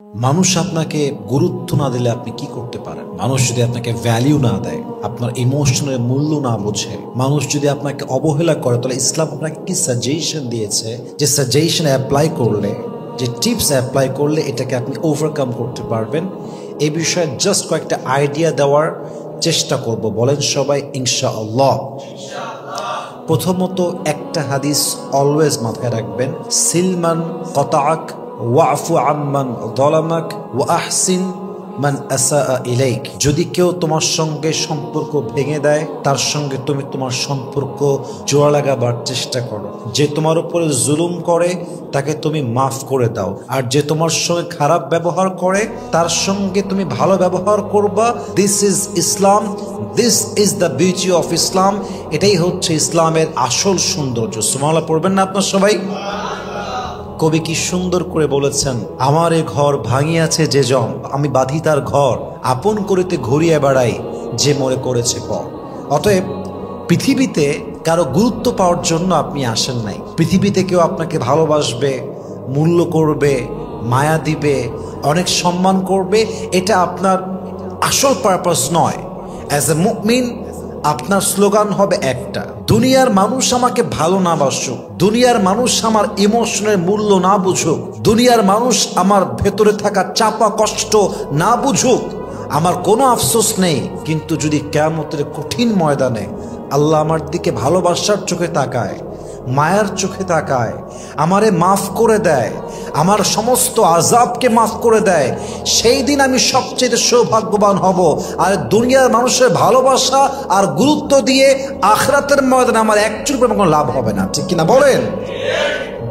মানুষ আপনাকে গুরুত্ব না দিলে আপনি কি করতে পারেন? মানুষ যদি আপনাকে ভ্যালিউ না দেয়, আপনার ইমোশনের মূল্য না বোঝে, মানুষ যদি আপনাকে অবহেলা করে, তাহলে ইসলাম আপনাকে কি সাজেশন দিয়েছে, যে সাজেশন অ্যাপ্লাই করলে, যে টিপস অ্যাপ্লাই করলে এটাকে আপনি ওভারকাম করতে পারবেন। এই বিষয়ে জাস্ট কয়েকটা আইডিয়া দেওয়ার চেষ্টা করব। বলেন সবাই ইনশাআল্লাহ। প্রথমত একটা হাদিস অলওয়েজ মাথায় রাখবেন, সিলমান কতাআক ওয়াফু আম্মান যালামাক ওয়া আহসিন মান আসাআ ইলাইক। যদি কেউ তোমার সঙ্গে সম্পর্ক ভেঙে দেয়, তার সঙ্গে তুমি তোমার সম্পর্ক জোড়া লাগাবার চেষ্টা করো। যে তোমার উপরে জুলুম করে তাকে তুমি মাফ করে দাও, আর যে তোমার সঙ্গে খারাপ ব্যবহার করে তার সঙ্গে তুমি ভালো ব্যবহার করবা। This is Islam, this is the beauty of Islam. এটাই হচ্ছে ইসলামের আসল সৌন্দর্য। সুবহানাল্লাহ পড়বেন না আপনার সবাই? কবি কি সুন্দর করে বলেছেন, আমার এ ঘর ভাঙিয়াছে যে জম, আমি বাঁধি তার ঘর, আপন করিতে ঘুরিয়ে বেড়াই যে মরে করেছে পর। অতএব পৃথিবীতে কারো গুরুত্ব পাওয়ার জন্য আপনি আসেন নাই। পৃথিবীতে কেউ আপনাকে ভালোবাসবে, মূল্য করবে, মায়া দিবে, অনেক সম্মান করবে, এটা আপনার আসল পারপাস নয়। অ্যাজ এ মুমিন আপনার স্লোগান হবে একটা, দুনিয়ার মানুষ আমাকে ভালো না বাসুক, দুনিয়ার মানুষ আমার ইমোশনের মূল্য না বুঝুক, দুনিয়ার মানুষ আমার ভেতরে থাকা চাপা কষ্ট না বুঝুক, আমার কোনো আফসোস নেই। কিন্তু যদি কিয়ামতের কঠিন ময়দানে আল্লাহ আমার দিকে ভালোবাসার চোখে তাকায়, মায়ার চোখে তাকায়, আমারে মাফ করে দেয়, আমার সমস্ত আযাবকে মাফ করে দেয়, সেই দিন আমি সবচেয়ে সৌভাগ্যবান হব। আর দুনিয়ার মানুষের ভালোবাসা আর গুরুত্ব দিয়ে আখিরাতের ময়দানে আমার একচুল কোনো লাভ হবে না। ঠিক কিনা বলেন?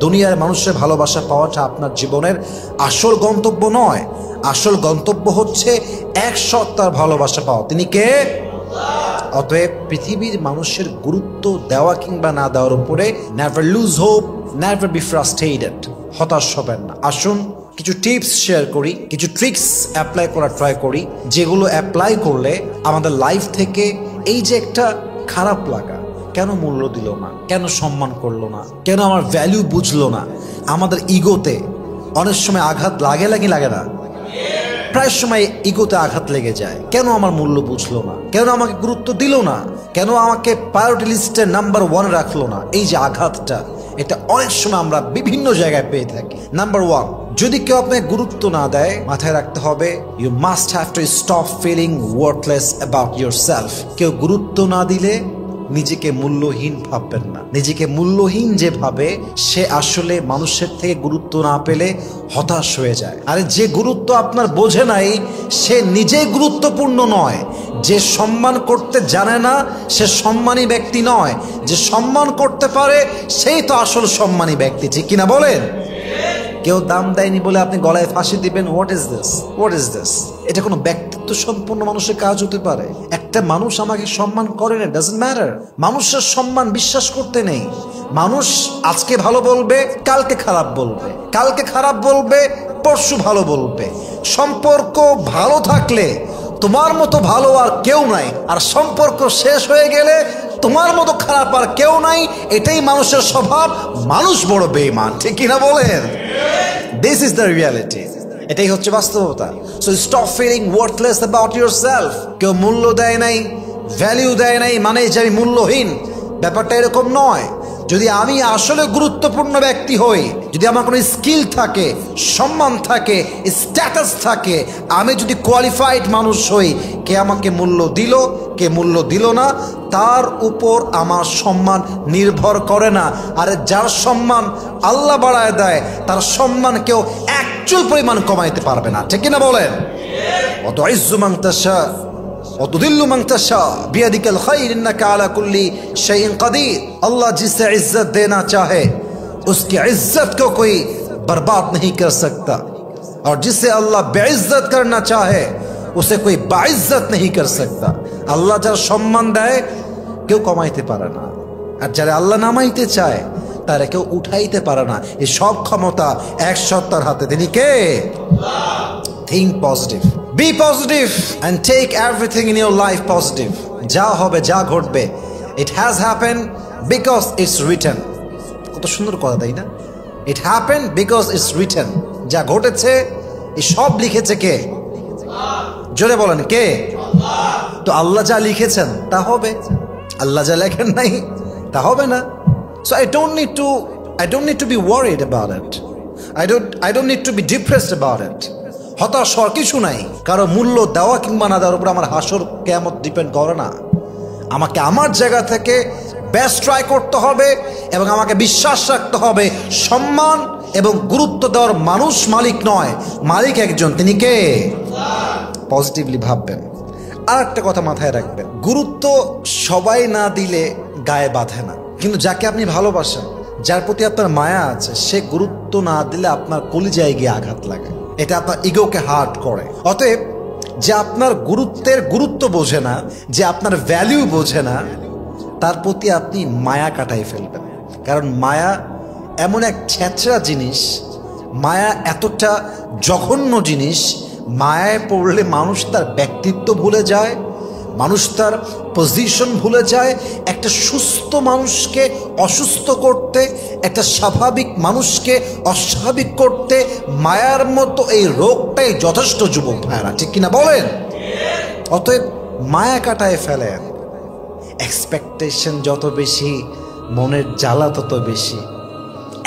দুনিয়ার মানুষের ভালোবাসা পাওয়াটা আপনার জীবনের আসল গন্তব্য নয়। আসল গন্তব্য হচ্ছে এক সত্তার ভালোবাসা পাওয়া। তিনি কে? অতএব পৃথিবীর মানুষের গুরুত্ব দেওয়া কিংবা না দেওয়ার উপরে never lose hope, never be frustrated, হতাশ হবেন না। আসুন কিছু টিপস শেয়ার করি, কিছু ট্রিক্স অ্যাপ্লাই করার ট্রাই করি, যেগুলো অ্যাপ্লাই করলে আমাদের লাইফ থেকে এই যে একটা খারাপ লাগা, কেন মূল্য দিল না, কেন সম্মান করলো না, কেন আমার ভ্যালু বুঝলো না, আমাদের ইগোতে অনেক সময় আঘাত লাগে না? প্রায় সময় ইগোতে আঘাত লেগে যায়। কেন আমার মূল্য বুঝলো না, কেন আমাকে গুরুত্ব দিল না, কেন আমাকে প্রায়োরিটি লিস্টে নাম্বার 1 রাখলো না, এই যে আঘাতটা, এটা অনেক সময় আমরা বিভিন্ন জায়গায় পেয়ে থাকি। নাম্বার 1, যদি কেউ আপনাকে গুরুত্ব না দেয়, মাথায় রাখতে হবে, you must have to stop feeling worthless about yourself. কেউ গুরুত্ব না দিলে নিজেকে মূল্যহীন ভাববেন না। নিজেকে মূল্যহীন যে ভাবে, সে আসলে মানুষের থেকে গুরুত্ব না পেলে হতাশ হয়ে যায়। আরে যে গুরুত্ব আপনার বোঝে নাই, সে নিজেই গুরুত্বপূর্ণ নয়। যে সম্মান করতে জানে না, সে সম্মানী ব্যক্তি নয়। যে সম্মান করতে পারে, সেই তো আসল সম্মানী ব্যক্তি। ঠিক কিনা বলেন? কেউ দাম দেয়নি বলে আপনি গলায় ফাঁসি দিবেন, what is this, what is this? এটা কোনো ব্যক্তিত্ব সম্পন্ন মানুষের কাজ হতে পারে? একটা মানুষ আমাকে সম্মান করে না, ডাজন্ট ম্যাটার। মানুষের সম্মান বিশ্বাস করতে নেই। মানুষ আজকে ভালো বলবে, কালকে খারাপ বলবে, কালকে খারাপ বলবে, পরশু ভালো বলবে। সম্পর্ক ভালো থাকলে তোমার মতো ভালো আর কেউ নাই, আর সম্পর্ক শেষ হয়ে গেলে তোমার মতো খারাপ আর কেউ নাই। এটাই মানুষের স্বভাব। মানুষ বড় বেঈমান। ঠিক কিনা বলেন? This is the reality. এটাই হচ্ছে বাস্তবতা। So stop feeling worthless about yourself. কেউ মূল্য দেয় নাই, ভ্যালিউ দেয় নাই মানে যে আমি মূল্যহীন, ব্যাপারটা এরকম নয়। যদি আমি আসলে গুরুত্বপূর্ণ ব্যক্তি হই, যদি আমার কোনো স্কিল থাকে, সম্মান থাকে, স্ট্যাটাস থাকে, আমি যদি কোয়ালিফাইড মানুষ হই, কে আমাকে মূল্য দিল, কে মূল্য দিল না, তার উপর আমার সম্মান নির্ভর করে না। আর যার সম্মান আল্লাহ বাড়ায় দেয়, তার সম্মান কেউ একচুল পরিমাণ কমাইতে পারবে না। ঠিক কিনা বলেন? অত ইজ্জু মান তাশা وتذل من تشاء بيدك الخير إنك على كل شيء قدير। अल्लाह जिसे इज्जत देना चाहे उसकी इज्जत को कोई बर्बाद नहीं कर सकता, और जिसे अल्लाह बेइज्जत करना चाहे उसे कोई बाइज्जत नहीं कर सकता। আল্লাহ যার সম্মান দেয় কেউ কমাইতে পারে না, আর যারা আল্লাহ নামাইতে চায় তারা কেউ উঠাইতে পারে না। এই সব ক্ষমতা এক সত্তার হাতে। তিনি কে? Think positive, be positive and take everything in your life positive. যা হবে, যা ঘটবে, it has happened because it's written. কত সুন্দর কথা, তাই না? It happened because it's written. যা ঘটেছে এই সব লিখেছে কে? জোরে বলেন কে? তো আল্লাহ যা লিখেছেন তা হবে, আল্লাহ যা লেখেন নাই তা হবে না। So I don't need to be worried about it. I don't need to be depressed about it. হতাশ হওয়ার কিছু নাই। কারো মূল্য দেওয়া কিংবা না দেওয়ার উপর আমার হাসর কিয়ামত ডিপেন্ড করে না। আমাকে আমার জায়গা থেকে বেস্ট ট্রাই করতে হবে এবং আমাকে বিশ্বাস রাখতে হবে সম্মান এবং গুরুত্ব দেওয়ার মানুষ মালিক নয়, মালিক একজন, তিনি কে? পজিটিভলি ভাববেন। আর একটা কথা মাথায় রাখবেন, গুরুত্ব সবাই না দিলে গায়ে বাঁধে না, কিন্তু যাকে আপনি ভালোবাসেন, যার প্রতি আপনার মায়া আছে, সে গুরুত্ব না দিলে আপনার কলিজায় গিয়ে আঘাত লাগে, এটা আপনার ইগোকে হার্ট করে। অতএব যে আপনার গুরুত্বের গুরুত্ব বোঝে না, যে আপনার ভ্যালু বোঝে না, তার প্রতি আপনি মায়া কাটাই ফেলবেন। কারণ মায়া এমন এক ছেঁচড়া জিনিস, মায়া এতটা জঘন্য জিনিস, মায়ায় পড়লে মানুষ তার ব্যক্তিত্ব ভুলে যায়, মানুষ তার পজিশন ভুলে যায়। একটা সুস্থ মানুষকে অসুস্থ করতে, একটা স্বাভাবিক মানুষকে অস্বাভাবিক করতে মায়ার মতো এই রোগটাই যথেষ্ট, যুবক ভাইরা, ঠিক কিনা বলেন? অতএব মায়া কাটায় ফেলেন। এক্সপেকটেশন যত বেশি, মনের জ্বালা তত বেশি।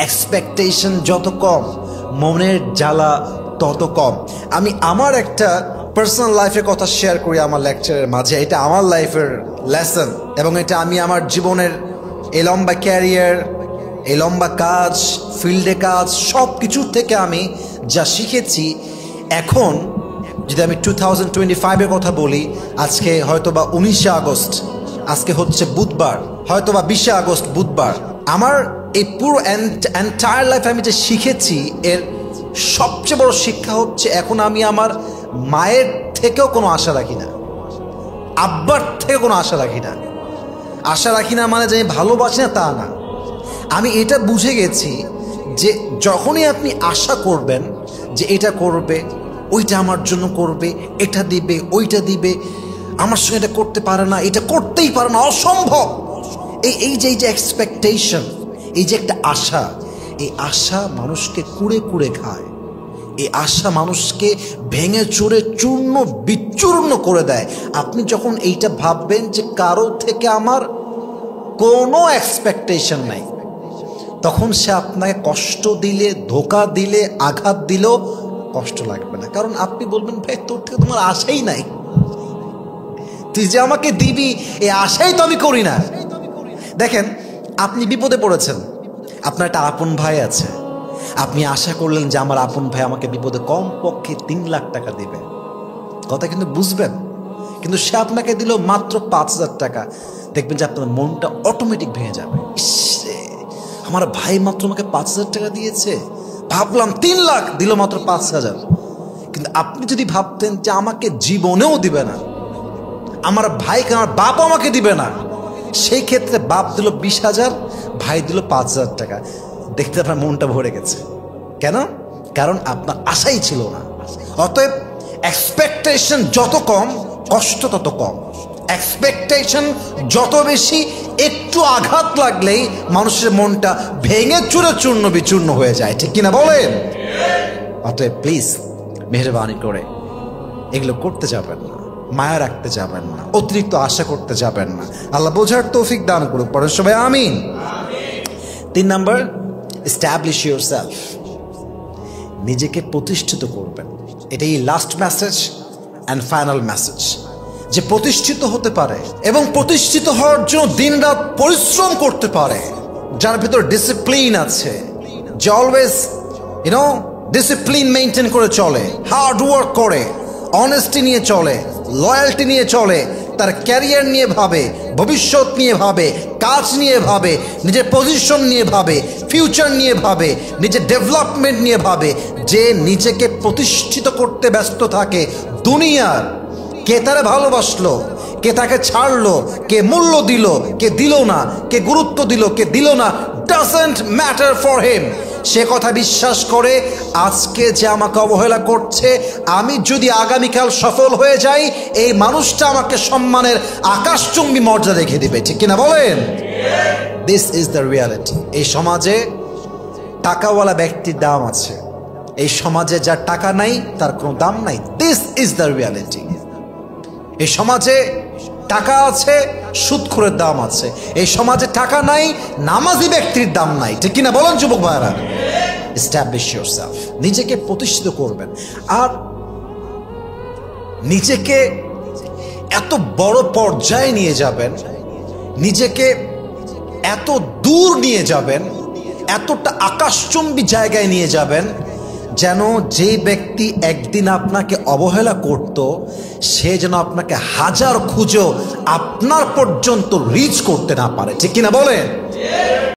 এক্সপেকটেশন যত কম, মনের জ্বালা তত কম। আমি আমার একটা পার্সোনাল লাইফের কথা শেয়ার করি আমার লেকচারের মাঝে। এটা আমার লাইফের লেসন এবং এটা আমি আমার জীবনের এই লম্বা ক্যারিয়ার, এই লম্বা কাজ, ফিল্ডে কাজ, সব কিছুর থেকে আমি যা শিখেছি। এখন যদি আমি 2025-এর কথা বলি, আজকে হয়তোবা 19শে আগস্ট, আজকে হচ্ছে বুধবার, হয়তোবা 20শে আগস্ট বুধবার। আমার এই পুরো এন্টায়ার লাইফ আমি যে শিখেছি, এর সবচেয়ে বড় শিক্ষা হচ্ছে এখন আমি আমার মায়ের থেকেও কোনো আশা রাখি না, আব্বার থেকে কোনো আশা রাখি না। আশা রাখি না মানে যে আমি ভালোবাসি না তা না, আমি এটা বুঝে গেছি যে যখনই আপনি আশা করবেন যে এটা করবে, ওইটা আমার জন্য করবে, এটা দিবে, ওইটা দিবে, আমার সঙ্গে এটা করতে পারে না, এটা করতেই পারে না, অসম্ভব, এই যে এক্সপেকটেশন, এই যে একটা আশা, এই আশা মানুষকে কুড়ে কুড়ে খায়। এই আশা মানুষকে ভেঙে চুরে চূর্ণ বিচূর্ণ করে দেয়। আপনি যখন এইটা ভাববেন যে কারো থেকে আমার কোনো এক্সপেকটেশন নাই, তখন সে আপনাকে কষ্ট দিলে, ধোকা দিলে, আঘাত দিলেও কষ্ট লাগবে না। কারণ আপনি বলবেন, ভাই তোর থেকে তোমার আশাই নাই, তুই যে আমাকে দিবি এই আশাই তো আমি করি না। দেখেন, আপনি বিপদে পড়েছেন, আপনার একটা আপন ভাই আছে, আপনি আশা করলেন যে আমার আপন ভাই আমাকে বিপদে কমপক্ষে 3 লাখ টাকা দিবে, কথা কিন্তু বুঝবেন। কিন্তু সে আপনাকে দিল মাত্র 5,000 টাকা, দেখবেন যে আপনার মনটা অটোমেটিক ভেঙে যাবে। আমার ভাই মাত্র আমাকে 5,000 টাকা দিয়েছে, ভাবলাম 3 লাখ, দিল মাত্র 5,000। কিন্তু আপনি যদি ভাবতেন যে আমাকে জীবনেও দিবে না, আমার ভাইকে, আমার বাপ আমাকে দিবে না, সেই ক্ষেত্রে বাপ দিল 20,000, ভাই দিল 5,000 টাকা, দেখতে আপনার মনটা ভরে গেছে। কেন? কারণ আপনার আশাই ছিল না। অতএব এক্সপেকটেশন যত কম, কষ্ট তত কম। এক্সপেকটেশন যত বেশি, একটু আঘাত লাগলেই মানুষের মনটা ভেঙে চুরে চূর্ণ বিচূর্ণ হয়ে যায়, ঠিক কিনা বলেন? অতএব প্লিজ মেহেরবানি করে এগুলো করতে যাবেন না, মায়া রাখতে যাবেন না, অতিরিক্ত আশা করতে যাবেন না। আল্লাহ বোঝার তৌফিক দান করুক, পড়েন সবাই আমিন। 3 নাম্বার, এস্টাবলিশ ইয়োরসেলফ, নিজেকে প্রতিষ্ঠিত করবেন। এটাই last message and final message, যে প্রতিষ্ঠিত হতে পারে এবং প্রতিষ্ঠিত হওয়ার জন্য দিনরাত পরিশ্রম করতে পারে, যার ভিতর ডিসিপ্লিন আছে, যে অলওয়েজ ডিসিপ্লিন মেনটেন করে চলে, হার্ড ওয়ার্ক করে, অনেস্টি নিয়ে চলে, লয়্যালটি নিয়ে চলে, তার ক্যারিয়ার নিয়ে ভাবে, ভবিষ্যৎ নিয়ে ভাবে, কাজ নিয়ে ভাবে, নিজের পজিশন নিয়ে ভাবে, ফিউচার নিয়ে ভাবে, নিজের ডেভেলপমেন্ট নিয়ে ভাবে, যে নিজেকে প্রতিষ্ঠিত করতে ব্যস্ত থাকে। দুনিয়ার কে তারা ভালোবাসলো, কে তাকে ছাড়লো, কে মূল্য দিল, কে দিল না, কে গুরুত্ব দিল, কে দিল না, ডাজন্ট ম্যাটার ফর হিম। সে কথা বিশ্বাস করে আজকে যে আমাকে অবহেলা করছে, আমি যদি আগামীকাল সফল হয়ে যাই, এই মানুষটা আমাকে সম্মানের আকাশচুম্বী মর্যাদা রেখে দিবে, ঠিক কিনা বলেন? This is the reality. এই সমাজে টাকাওয়ালা ব্যক্তির দাম আছে, এই সমাজে যার টাকা নাই তার কোনো দাম নাই। This is the reality. এই সমাজে টাকা আছে, সুদখোরের দাম আছে। এই সমাজে টাকা নাই, নামাজি ব্যক্তির দাম নাই। ঠিক কিনা বলেন যুবক ভাইরা? এস্টাবলিশ ইয়োরসেলফ, নিজেকে প্রতিষ্ঠিত করবেন। আর নিজেকে এত বড় পর্যায়ে নিয়ে যাবেন, নিজেকে এত দূর নিয়ে যাবেন, এতটা আকাশচুম্বী জায়গায় নিয়ে যাবেন, যেন যে ব্যক্তি একদিন আপনাকে অবহেলা করত সে যেন আপনাকে হাজার খুঁজো আপনার পর্যন্ত রিচ করতে না পারে। ঠিক কিনা বলেন?